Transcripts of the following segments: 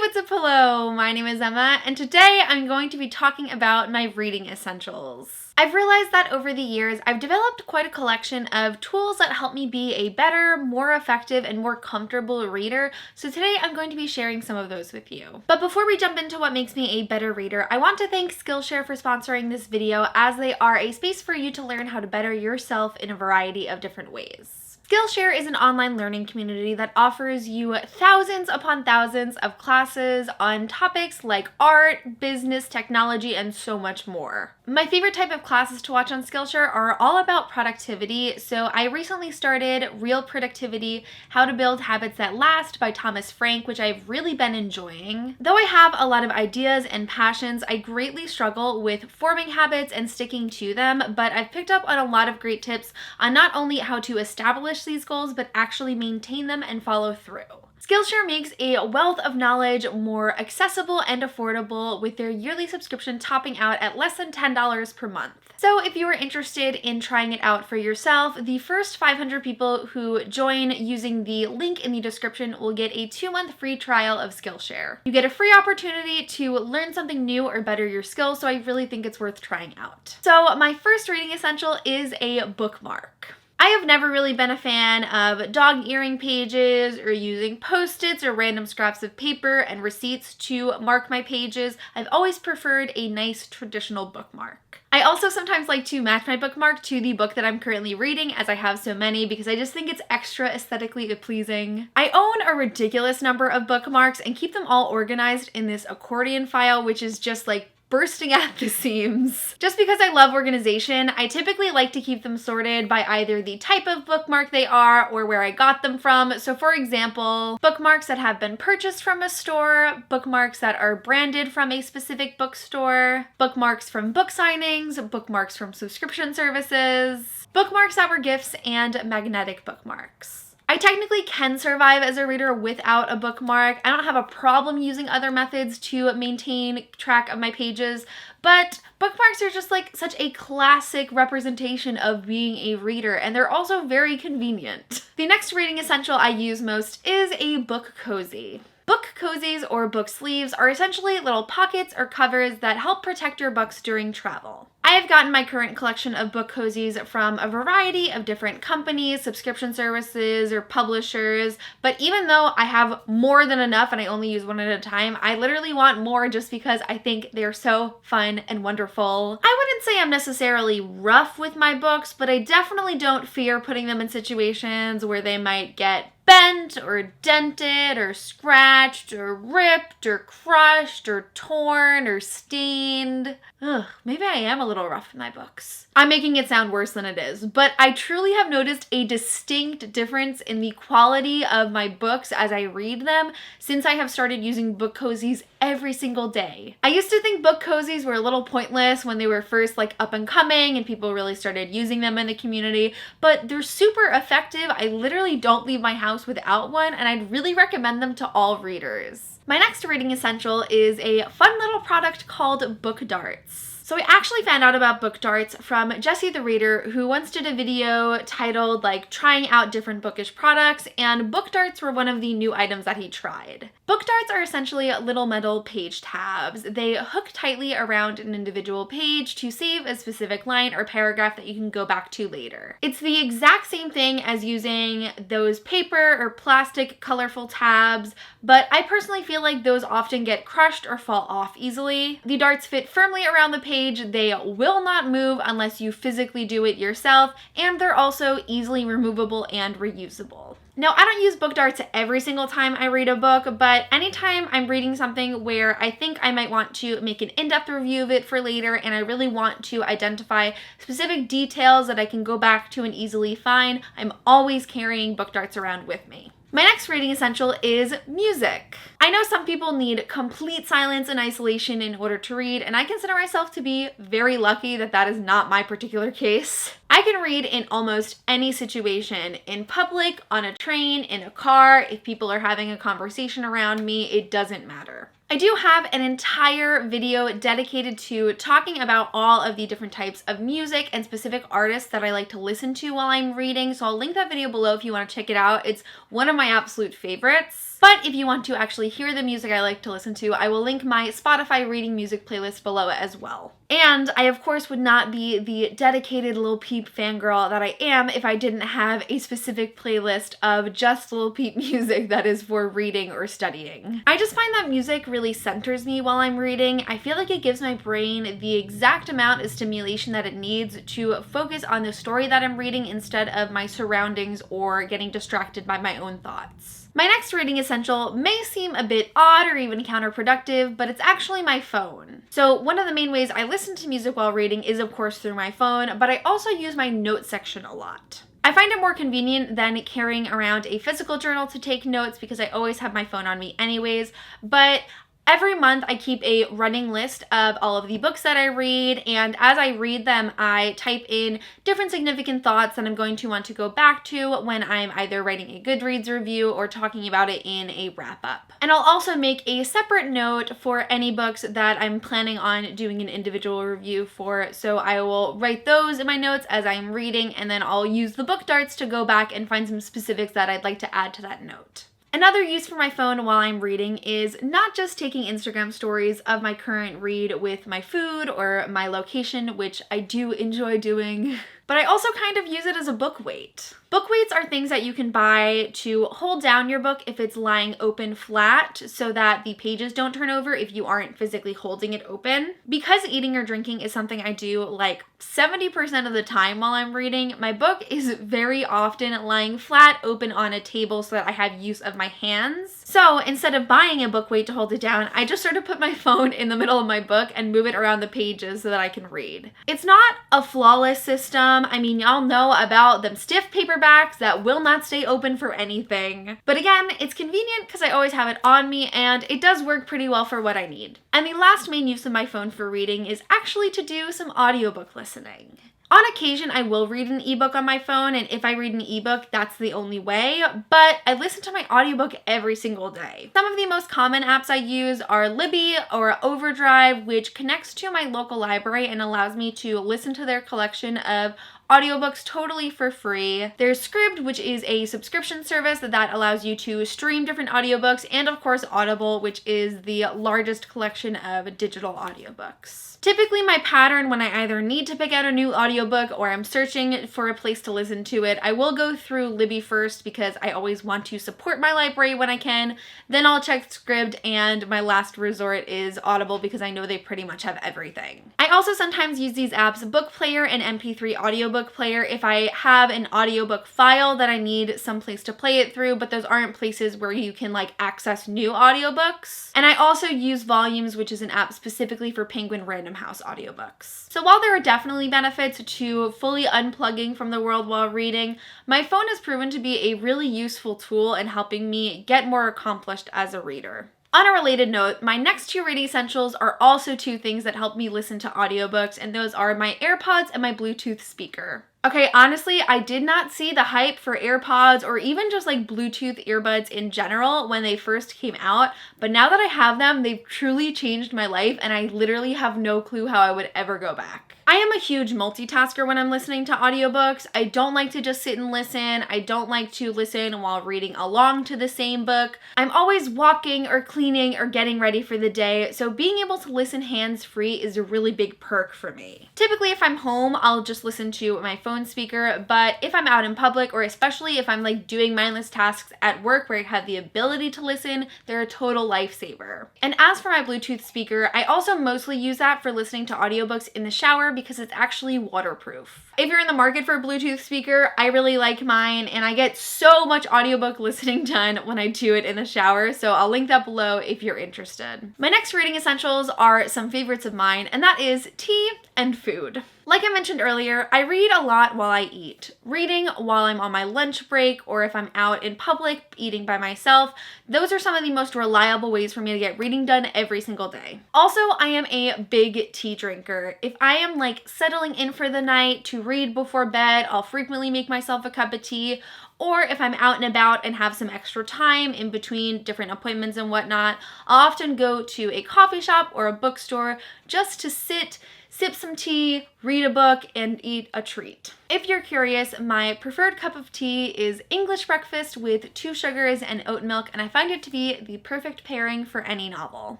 what's up? Hello, my name is Emma, and today I'm going to be talking about my reading essentials. I've realized that over the years, I've developed quite a collection of tools that help me be a better, more effective, and more comfortable reader, so today I'm going to be sharing some of those with you. But before we jump into what makes me a better reader, I want to thank Skillshare for sponsoring this video, as they are a space for you to learn how to better yourself in a variety of different ways. Skillshare is an online learning community that offers you thousands upon thousands of classes on topics like art, business, technology, and so much more. My favorite type of classes to watch on Skillshare are all about productivity, so I recently started Real Productivity: How to Build Habits That Last by Thomas Frank, which I've really been enjoying. Though I have a lot of ideas and passions, I greatly struggle with forming habits and sticking to them, but I've picked up on a lot of great tips on not only how to establish these goals, but actually maintain them and follow through. Skillshare makes a wealth of knowledge more accessible and affordable, with their yearly subscription topping out at less than $10 per month. So if you are interested in trying it out for yourself, the first 500 people who join using the link in the description will get a 2-month free trial of Skillshare. You get a free opportunity to learn something new or better your skills, so I really think it's worth trying out. So my first reading essential is a bookmark. I have never really been a fan of dog-earing pages or using Post-its or random scraps of paper and receipts to mark my pages. I've always preferred a nice traditional bookmark. I also sometimes like to match my bookmark to the book that I'm currently reading, as I have so many, because I just think it's extra aesthetically pleasing. I own a ridiculous number of bookmarks and keep them all organized in this accordion file, which is just like bursting at the seams. Just because I love organization, I typically like to keep them sorted by either the type of bookmark they are or where I got them from. So for example, bookmarks that have been purchased from a store, bookmarks that are branded from a specific bookstore, bookmarks from book signings, bookmarks from subscription services, bookmarks that were gifts, and magnetic bookmarks. I technically can survive as a reader without a bookmark. I don't have a problem using other methods to maintain track of my pages, but bookmarks are just like such a classic representation of being a reader, and they're also very convenient. The next reading essential I use most is a book cozy. Book cozies, or book sleeves, are essentially little pockets or covers that help protect your books during travel. I have gotten my current collection of book cozies from a variety of different companies, subscription services, or publishers, but even though I have more than enough and I only use one at a time, I literally want more just because I think they're so fun and wonderful. I wouldn't say I'm necessarily rough with my books, but I definitely don't fear putting them in situations where they might get bent or dented or scratched or ripped or crushed or torn or stained. Ugh, maybe I am a little rough with my books. I'm making it sound worse than it is, but I truly have noticed a distinct difference in the quality of my books as I read them since I have started using book cozies every single day. I used to think book cozies were a little pointless when they were first like up and coming and people really started using them in the community, but they're super effective. I literally don't leave my house without one, and I'd really recommend them to all readers. My next reading essential is a fun little product called Book Darts. So I actually found out about Book Darts from Jesse the Reader, who once did a video titled like trying out different bookish products, and Book Darts were one of the new items that he tried. Book Darts are essentially little metal page tabs. They hook tightly around an individual page to save a specific line or paragraph that you can go back to later. It's the exact same thing as using those paper or plastic colorful tabs, but I personally feel like those often get crushed or fall off easily. The darts fit firmly around the page, they will not move unless you physically do it yourself, and they're also easily removable and reusable. Now, I don't use book darts every single time I read a book, but anytime I'm reading something where I think I might want to make an in-depth review of it for later and I really want to identify specific details that I can go back to and easily find, I'm always carrying book darts around with me. My next reading essential is music. I know some people need complete silence and isolation in order to read, and I consider myself to be very lucky that that is not my particular case. I can read in almost any situation, in public, on a train, in a car, if people are having a conversation around me, it doesn't matter. I do have an entire video dedicated to talking about all of the different types of music and specific artists that I like to listen to while I'm reading, so I'll link that video below if you want to check it out. It's one of my absolute favorites. But if you want to actually hear the music I like to listen to, I will link my Spotify reading music playlist below it as well. And I, of course, would not be the dedicated Lil Peep fangirl that I am if I didn't have a specific playlist of just Lil Peep music that is for reading or studying. I just find that music really centers me while I'm reading. I feel like it gives my brain the exact amount of stimulation that it needs to focus on the story that I'm reading instead of my surroundings or getting distracted by my own thoughts. My next reading essential may seem a bit odd or even counterproductive, but it's actually my phone. So one of the main ways I listen to music while reading is of course through my phone, but I also use my notes section a lot. I find it more convenient than carrying around a physical journal to take notes because I always have my phone on me anyways, but every month I keep a running list of all of the books that I read, and as I read them, I type in different significant thoughts that I'm going to want to go back to when I'm either writing a Goodreads review or talking about it in a wrap-up. And I'll also make a separate note for any books that I'm planning on doing an individual review for, so I will write those in my notes as I'm reading, and then I'll use the book darts to go back and find some specifics that I'd like to add to that note. Another use for my phone while I'm reading is not just taking Instagram stories of my current read with my food or my location, which I do enjoy doing, but I also kind of use it as a book weight. Book weights are things that you can buy to hold down your book if it's lying open flat so that the pages don't turn over if you aren't physically holding it open. Because eating or drinking is something I do like 70% of the time while I'm reading, my book is very often lying flat open on a table so that I have use of my hands. So instead of buying a book weight to hold it down, I just sort of put my phone in the middle of my book and move it around the pages so that I can read. It's not a flawless system. I mean, y'all know about them stiff paperbacks that will not stay open for anything. But again, it's convenient because I always have it on me and it does work pretty well for what I need. And the last main use of my phone for reading is actually to do some audiobook listening. On occasion, I will read an ebook on my phone, and if I read an ebook, that's the only way, but I listen to my audiobook every single day. Some of the most common apps I use are Libri or Overdrive, which connects to my local library and allows me to listen to their collection of audiobooks totally for free. There's Scribd, which is a subscription service that allows you to stream different audiobooks, and of course Audible, which is the largest collection of digital audiobooks. Typically my pattern when I either need to pick out a new audiobook or I'm searching for a place to listen to it, I will go through Libri first because I always want to support my library when I can. Then I'll check Scribd, and my last resort is Audible because I know they pretty much have everything. I also sometimes use these apps, Book Player and MP3 Audiobook Player, if I have an audiobook file that I need some place to play it through, but those aren't places where you can like access new audiobooks. And I also use Volumes, which is an app specifically for Penguin Random House audiobooks. So while there are definitely benefits to fully unplugging from the world while reading, my phone has proven to be a really useful tool in helping me get more accomplished as a reader. On a related note, my next two reading essentials are also two things that help me listen to audiobooks, and those are my AirPods and my Bluetooth speaker. Okay, honestly, I did not see the hype for AirPods or even just like Bluetooth earbuds in general when they first came out, but now that I have them, they've truly changed my life and I literally have no clue how I would ever go back. I am a huge multitasker when I'm listening to audiobooks. I don't like to just sit and listen. I don't like to listen while reading along to the same book. I'm always walking or cleaning or getting ready for the day, so being able to listen hands-free is a really big perk for me. Typically, if I'm home, I'll just listen to my phone speaker, but if I'm out in public, or especially if I'm like doing mindless tasks at work where I have the ability to listen, they're a total lifesaver. And as for my Bluetooth speaker, I also mostly use that for listening to audiobooks in the shower because it's actually waterproof. If you're in the market for a Bluetooth speaker, I really like mine, and I get so much audiobook listening done when I do it in the shower, so I'll link that below if you're interested. My next reading essentials are some favorites of mine, and that is tea and food. Like I mentioned earlier, I read a lot while I eat. Reading while I'm on my lunch break, or if I'm out in public eating by myself, those are some of the most reliable ways for me to get reading done every single day. Also, I am a big tea drinker. If I am like settling in for the night to read before bed, I'll frequently make myself a cup of tea. Or if I'm out and about and have some extra time in between different appointments and whatnot, I'll often go to a coffee shop or a bookstore just to sit, sip some tea, read a book, and eat a treat. If you're curious, my preferred cup of tea is English breakfast with 2 sugars and oat milk, and I find it to be the perfect pairing for any novel.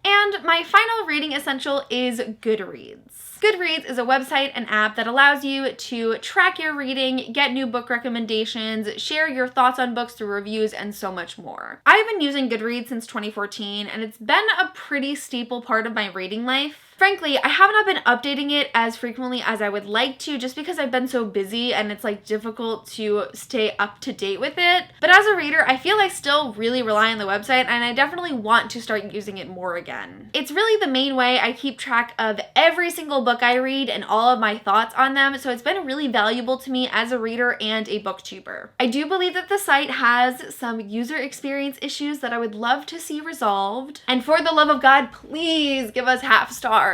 And my final reading essential is Goodreads. Goodreads is a website and app that allows you to track your reading, get new book recommendations, share your thoughts on books through reviews, and so much more. I've been using Goodreads since 2014, and it's been a pretty staple part of my reading life. Frankly, I have not been updating it as frequently as I would like to just because I've been so busy and it's like difficult to stay up to date with it. But as a reader, I feel I still really rely on the website and I definitely want to start using it more again. It's really the main way I keep track of every single book I read and all of my thoughts on them, so it's been really valuable to me as a reader and a booktuber. I do believe that the site has some user experience issues that I would love to see resolved. And for the love of God, please give us half stars.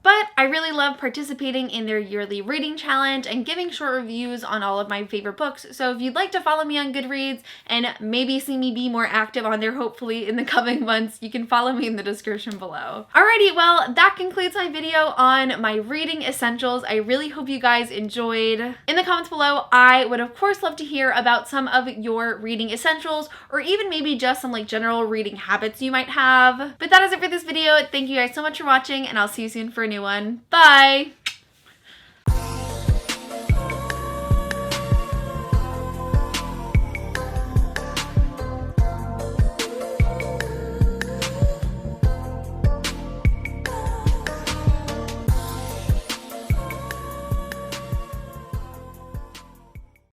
But I really love participating in their yearly reading challenge and giving short reviews on all of my favorite books. So if you'd like to follow me on Goodreads and maybe see me be more active on there hopefully in the coming months, you can follow me in the description below. Alrighty, well, that concludes my video on my reading essentials. I really hope you guys enjoyed. In the comments below, I would of course love to hear about some of your reading essentials or even maybe just some like general reading habits you might have. But that is it for this video. Thank you guys so much for watching and I'll see you soon for a new one. Bye!